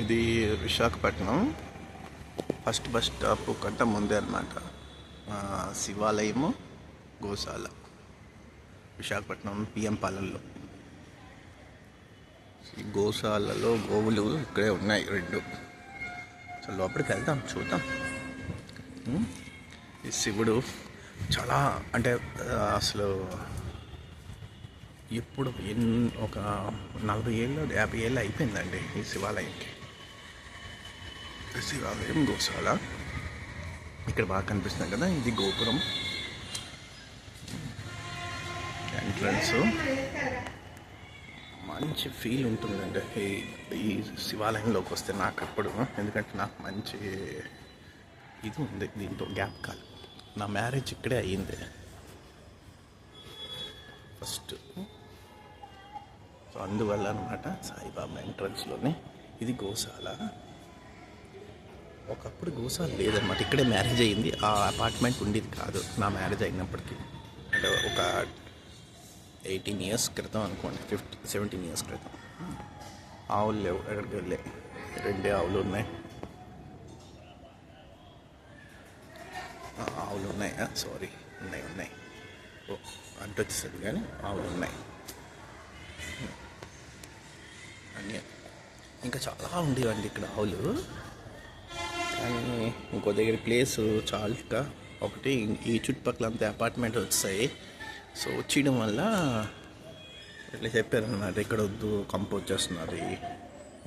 ఇది Visakhapatnam first bus stop కంటే ముందే అనమాట. శివాలయము, గోశాల, విశాఖపట్నం పిఎం పాలెంలో. ఈ గోశాలలో గోవులు ఇక్కడే ఉన్నాయి రెండు. సో లోపలికి వెళ్దాం, చూద్దాం. ఈ శివుడు చాలా అంటే అసలు ఎప్పుడు ఒక 40 ఏళ్ళు 50 ఏళ్ళు అయిపోయిందండి ఈ శివాలయంకి. శివాలయం, గోశాల ఇక్కడ బాగా కనిపిస్తుంది కదా. ఇది గోపురం ఎంట్రన్స్. మంచి ఫీల్ ఉంటుందండి ఈ శివాలయంలోకి వస్తే నాకు అప్పుడు. ఎందుకంటే నాకు మంచి ఇది ఉంది దీంతో జ్ఞాపకాలు. నా మ్యారేజ్ ఇక్కడే అయ్యింది ఫస్ట్. సో అందువల్ల అనమాట సాయిబాబా ఎంట్రన్స్లోనే. ఇది గోశాల. ఒకప్పుడు గోశాల లేదనమాట, ఇక్కడే మ్యారేజ్ అయ్యింది. ఆ అపార్ట్మెంట్ ఉండేది కాదు నా మ్యారేజ్ అయినప్పటికీ. అంటే ఒక 18 ఇయర్స్ క్రితం అనుకోండి, 17 ఇయర్స్ క్రితం. ఆవులు లేవు, ఎక్కడికి వెళ్ళే 2 ఆవులు ఉన్నాయి. ఆవులు ఉన్నాయా? సారీ, ఉన్నాయి. ఓ అంట వచ్చేసరికి కానీ ఆవులు ఉన్నాయి అన్నీ. ఇంకా చాలా ఉండేవండి ఇక్కడ ఆవులు. కానీ ఇంకో దగ్గర ప్లేసు చాలా ఒకటి ఈ చుట్టుపక్కల అంతా అపార్ట్మెంట్ వచ్చాయి. సో వచ్చేయడం వల్ల ఇట్లా చెప్పారన్నమాట, ఇక్కడ వద్దు, కంపు వచ్చేస్తున్నది,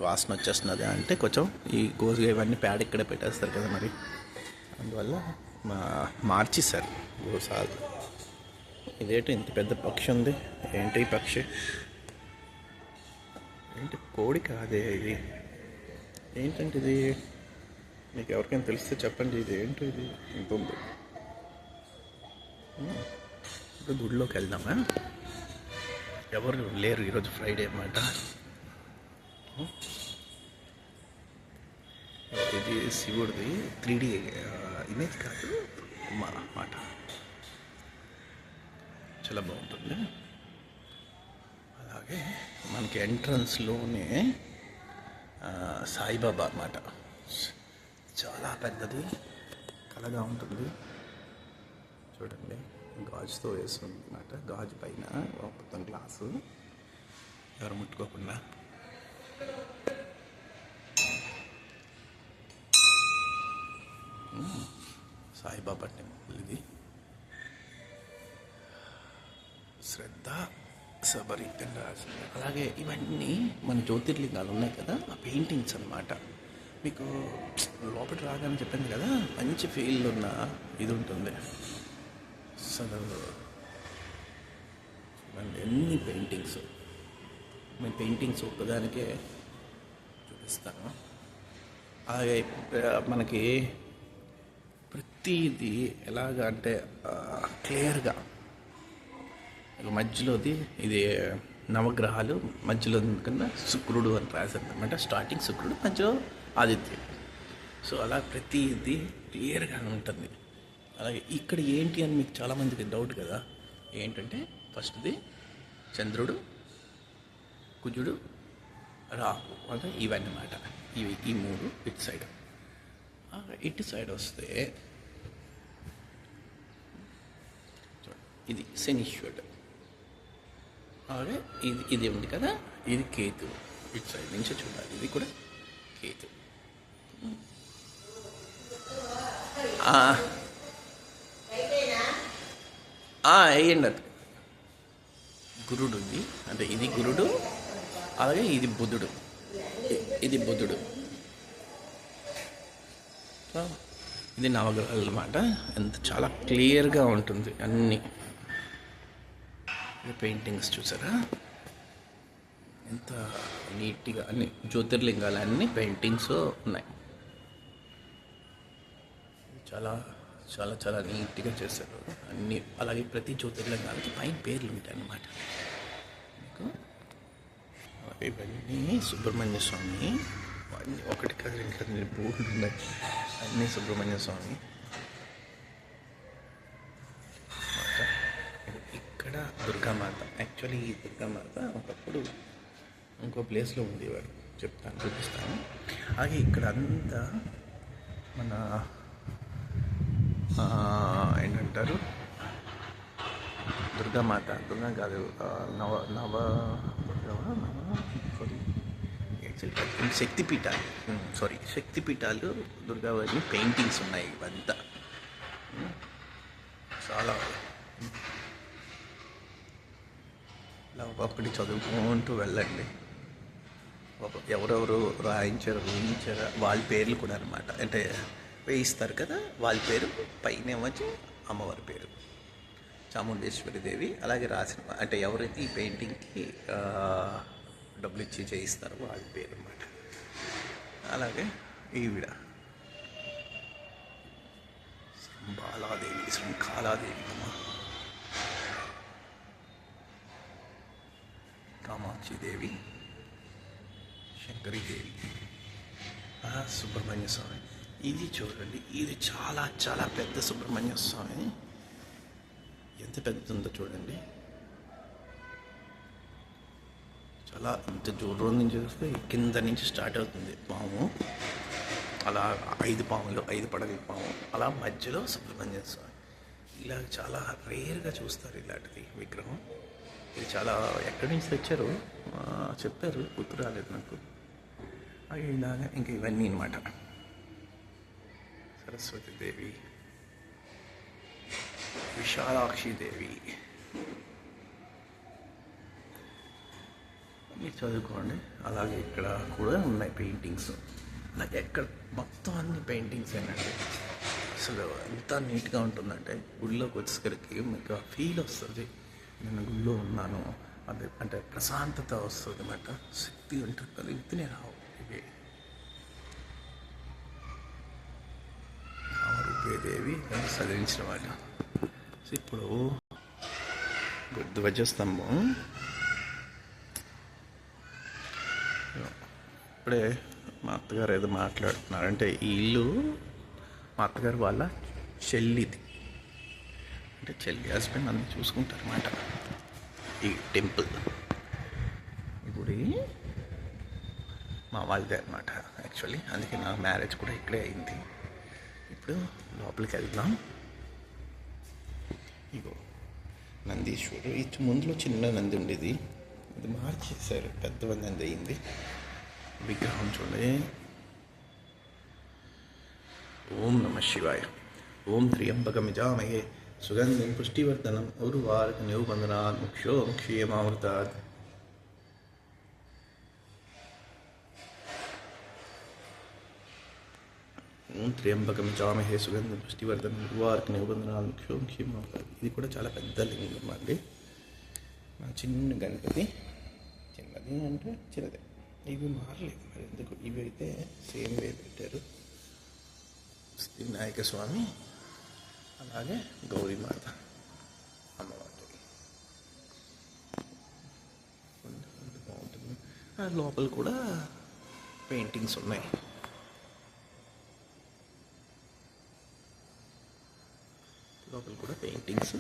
వాసన వచ్చేస్తున్నది అంటే కొంచెం ఈ గోసుగా ఇవన్నీ ప్యాడ్ ఇక్కడే పెట్టేస్తారు కదా మరి. అందువల్ల మార్చేశారు గోశాల. ఇదేంటి ఇంత పెద్ద పక్షి ఉంది? ఏంటి ఈ పక్షి? ఏంటి కోడి కాదే ఇది? ఏంటంటే ఇది మీకు ఎవరికైనా తెలిస్తే చెప్పండి. ఇది ఏంటో ఇది ఇంత ఉంది. ఇప్పుడు గుడిలోకి వెళ్దామా? ఎవరు లేరు ఈరోజు, ఫ్రైడే అన్నమాట. ఇది శివుడిది 3D ఇమేజ్ కాదు మాట. చాలా బాగుంటుంది. అలాగే మనకి ఎంట్రన్స్లోనే సాయిబాబా అన్నమాట. చాలా పెద్దది, కలగా ఉంటుంది. చూడండి, గాజుతో వేస్తుంది అన్నమాట. గాజు పైన మొత్తం గ్లాసు, ఎవరు ముట్టుకోకుండా. సాయిబాబా టెంపుల్ ఇది. శ్రద్ధ సబరితం రాసింది. అలాగే ఇవన్నీ మన జ్యోతిర్లింగాలు ఉన్నాయి కదా, ఆ పెయింటింగ్స్ అన్నమాట. మీకు లోపల రాగానే చెప్పింది కదా, మంచి ఫీల్ ఉన్న ఇది ఉంటుంది. అసలు ఎన్ని పెయింటింగ్స్, మీ పెయింటింగ్స్ ఒక్కదానికే చూపిస్తాను. అలాగే మనకి ప్రతిదీ ఎలాగ అంటే క్లియర్గా మధ్యలోది ఇది నవగ్రహాలు మధ్యలో కింద శుక్రుడు అని రాశారు అనమాట. స్టార్టింగ్ శుక్రుడు, మధ్యలో ఆదిత్యుడు. సో అలా ప్రతిదీ క్లియర్గా ఉంటుంది. అలాగే ఇక్కడ ఏంటి అని మీకు చాలామందికి డౌట్ కదా. ఏంటంటే ఫస్ట్ది చంద్రుడు, కుజుడు, రాహు అంటే ఇవన్నమాట. ఇవి ఈ 3 ఇటు సైడ్. ఇటు సైడ్ వస్తే ఇది శనీశ్వరుడు. అలాగే ఇది ఉంది కదా, ఇది కేతు. ఇటు సైడ్ నుంచి చూడాలి, ఇది కూడా కేతు. వేయండి అది. గురుడు ఉంది అంటే ఇది గురుడు. అలాగే ఇది బుధుడు, ఇది బుధుడు. ఇది నవగ్రహాలు అన్నమాట. ఎంత చాలా క్లియర్గా ఉంటుంది అన్నీ. పెయింటింగ్స్ చూసారా ఎంత నీట్గా, అన్ని జ్యోతిర్లింగాలు అన్నీ పెయింటింగ్స్ ఉన్నాయి. చాలా చాలా చాలా నీట్గా చేశారు అన్నీ. అలాగే ప్రతి జ్యోతిర్లింగాలకి పైన పేర్లు ఉంటాయి అన్నమాట మీకు. ఇవన్నీ సుబ్రహ్మణ్య స్వామి, అన్నీ ఒకటి కాదు ఇంకా బోర్డు ఉన్నాయి. అన్నీ సుబ్రహ్మణ్య స్వామి. ఇక్కడ దుర్గామాత. యాక్చువల్లీ ఈ దుర్గామాత ఒకప్పుడు ఇంకో ప్లేస్లో ఉండేవారు. చెప్తాను, చూపిస్తాను. అలాగే ఇక్కడ అంతా మన ఏంటంటారు, దుర్గామాత, దుర్గా కాదు, నవ నవ దుర్గవా నవ సారీ యాక్చువల్లీ శక్తిపీఠాలు, శక్తిపీఠాలు దుర్గావారి పెయింటింగ్స్ ఉన్నాయి ఇవంతా. చాలా ఇలా ఒక్కొక్కటి చదువుకుంటూ వెళ్ళండి. ఎవరెవరు ఊహించారు వాళ్ళ పేర్లు కూడా అనమాట. అంటే వేయిస్తారు కదా, వాళ్ళ పేరు పైన వచ్చి అమ్మవారి పేరు చాముండేశ్వరి దేవి. అలాగే రాసిన అంటే ఎవరైతే ఈ పెయింటింగ్కి డబ్బులు ఇచ్చి చేయిస్తారో వాళ్ళ పేరు అనమాట. అలాగే ఈవిడ బాలాదేవి, శృంఖాలాదేవి, కామాక్షిదేవి, శంకరీదేవి, సుబ్రహ్మణ్య స్వామి. ఇది చూడండి, ఇది చాలా చాలా పెద్ద సుబ్రహ్మణ్య స్వామి. ఎంత పెద్దదో చూడండి. చాలా ఇంత దూరం నుంచి చూస్తే కింద నుంచి స్టార్ట్ అవుతుంది పాము. అలా 5 పాములు, 5 పడగల పాము, అలా మధ్యలో సుబ్రహ్మణ్య స్వామి. ఇలా చాలా రేర్గా చూస్తారు ఇలాంటిది విగ్రహం. ఇది చాలా ఎక్కడి నుంచి తెచ్చారో చెప్పారు, గుర్తు రాలేదు నాకు. ఇలాగా ఇంకా ఇవన్నీ అనమాట. సరస్వతీదేవి, విశాలాక్షిదేవి, మీరు చదువుకోండి. అలాగే ఇక్కడ కూడా ఉన్నాయి పెయింటింగ్స్. అలాగే ఎక్కడ మొత్తం అన్ని పెయింటింగ్స్ ఏనండి. అసలు ఎంత నీట్గా ఉంటుందంటే గుడిలోకి వచ్చేసరికి మీకు ఆ ఫీల్ వస్తుంది, నేను గుడిలో ఉన్నాను అదే, అంటే ప్రశాంతత వస్తుంది అన్నమాట. శక్తి ఉంటుంది కదా, ఇంతనే రావు ఇవి. రూపేదేవి చదివించిన మాట. ఇప్పుడు ధ్వజస్తంభం. ఇప్పుడే మా అత్తగారు ఏదో మాట్లాడుతున్నారు. అంటే ఈ ఇల్లు మా అత్తగారు వాళ్ళ చెల్లిది, అంటే చెల్లి హస్బెండ్ అన్నీ చూసుకుంటారు అన్నమాట. ఈ టెంపుల్, ఈ గుడి మా వాళ్ళదే అనమాట యాక్చువల్లీ. అందుకే నా మ్యారేజ్ కూడా ఇక్కడే అయింది. ఇప్పుడు లోపలికి వెళ్దాం. ఇగో నందీశ్వరుడు. ఈ ముందులో చిన్న నంది ఉండేది, ఇది మార్చేశారు, పెద్ద నంది అయింది. విగ్రహం చూడండి. ఓం నమ శివాయ. ఓం త్ర్యంబకమిజామహే సుగంధిం పుష్టివర్ధనం ఉర్వారుకమివ బంధనాత్ ముక్షేమామృతాత్. ఓం త్ర్యంబకమిజామహే సుగంధిం పుష్టివర్ధనం ఉర్వారుకమివ బంధనాత్ ముక్షేమామృతాత్. ఇది కూడా చాలా పెద్ద లింగం అండి. నా చిన్న గణపతి, చిన్నది అంటే చిన్నదే. ఇవి మారలేదు మరి ఎందుకు, ఇవి అయితే సేమ్ వే పెట్టారు. వినాయక స్వామి, అలాగే గౌరీమాత అమ్మవారి బాగుంటుంది. లోపల కూడా పెయింటింగ్స్ ఉన్నాయి. లోపల కూడా పెయింటింగ్స్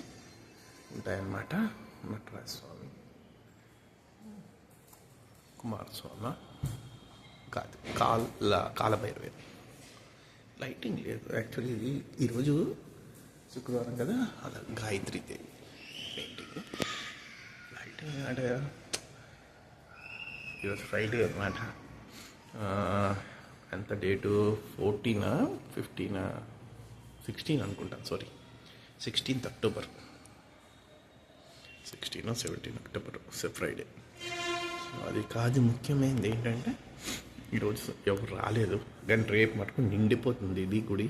ఉంటాయన్నమాట. నటరాజ స్వామి, కుమారస్వామి కాదు, కాలభైరవే. లైటింగ్ లేదు యాక్చువల్లీ. ఇది ఈరోజు శుక్రవారం కదా, అలా గాయత్రి దేవి పెయింటింగ్. లైటింగ్ అంటే ఈరోజు ఫ్రైడే అనమాట. ఎంత డేటు, 14 15 16 అనుకుంటాను, sorry 16th October, 16 17 October Friday. అది కాదు, ముఖ్యమైనది ఏంటంటే ఈరోజు ఎవరు రాలేదు, కానీ రేపు మటుకు నిండిపోతుంది ఇది గుడి.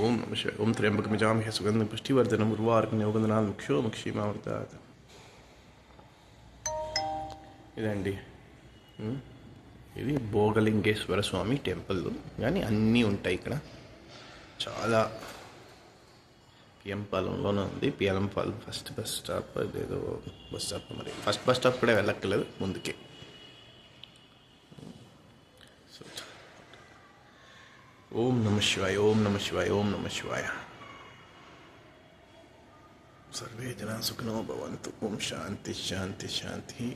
ఓం నమ శివాయ. ఓం త్ర్యంబకమిజామహే సుగంధిం పుష్టివర్ధనం ఉర్వారుకమివ బంధనాత్ ముక్షేమామృతాత్. ఇదండి, ఇది భోగలింగేశ్వర స్వామి టెంపుల్. కానీ అన్నీ ఉంటాయి ఇక్కడ. చాలా పిఎంపాలెంలోనే ఉంది. పిఎంపాలెం ఫస్ట్ బస్ స్టాప్, అదేదో బస్ స్టాప్, మరి ఫస్ట్ బస్ స్టాప్ కూడా వెళ్ళక్కర్లేదు, ముందుకే. ఓం నమ శివాయ. ఓం నమ శివాయ. ఓం నమ శివాయ. సర్వే జనా సుఖినో భవంతు. ఓం శాంతి శాంతి శాంతి.